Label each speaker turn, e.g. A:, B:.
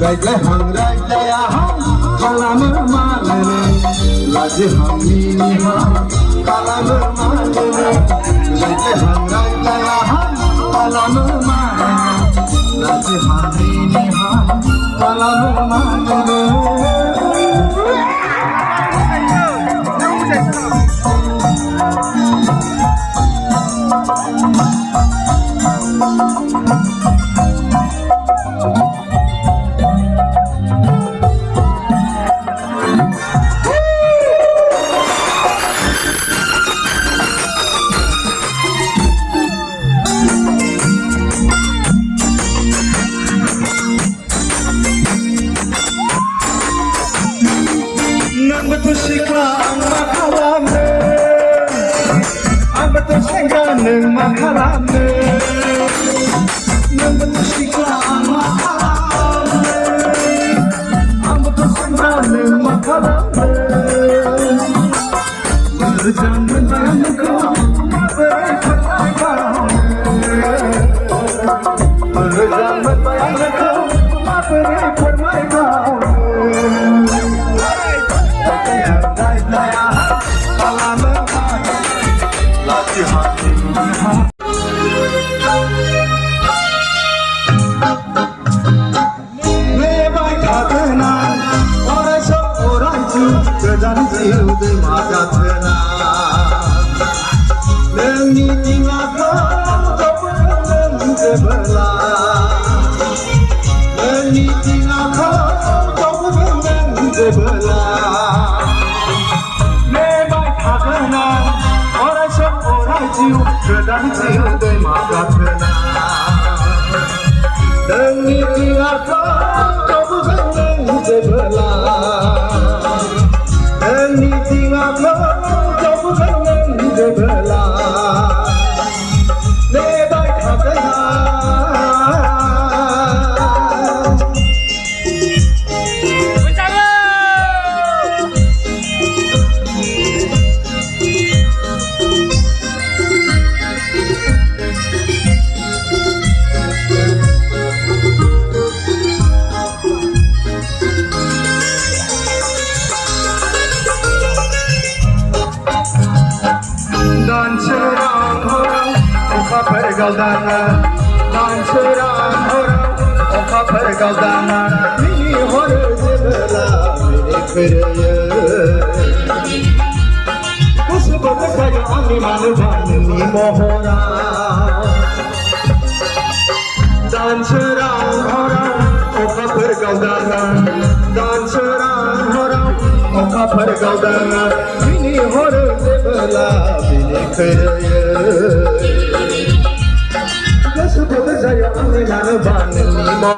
A: रायज्लाय हां रायज्लाया हां खालामो मानो लाजि हांनि हां खालामो मानो रायज्लाय हां रायज्लाया हां खालामो मानो लाजि हांनि हां खालामो मानो Sikla makalamne, ambetul senga neng makalamne, ambetul sikla makalamne, ambetul senga neng makalamne. Berjalan berjalan kau, berjalan kau, berjalan berjalan kau, berjalan kau. Kedan jiu de maja thena neni tinga ko jopeng de bela neni tinga ko jopeng de bela ne bai thagna orai sob orai jiu kedan jiu de maja thena neni tinga ko jopeng de bela Anything I love, don't forget to believe. Never Galdana, dancerang orang, oka pergaldana, mini horror jebela, mini kerja. Kusubah saja kami manusia ni mohona. Dancerang orang, oka pergaldana, dancerang orang, oka pergaldana, mini horror jebela, mini kerja. Saya angin dan ban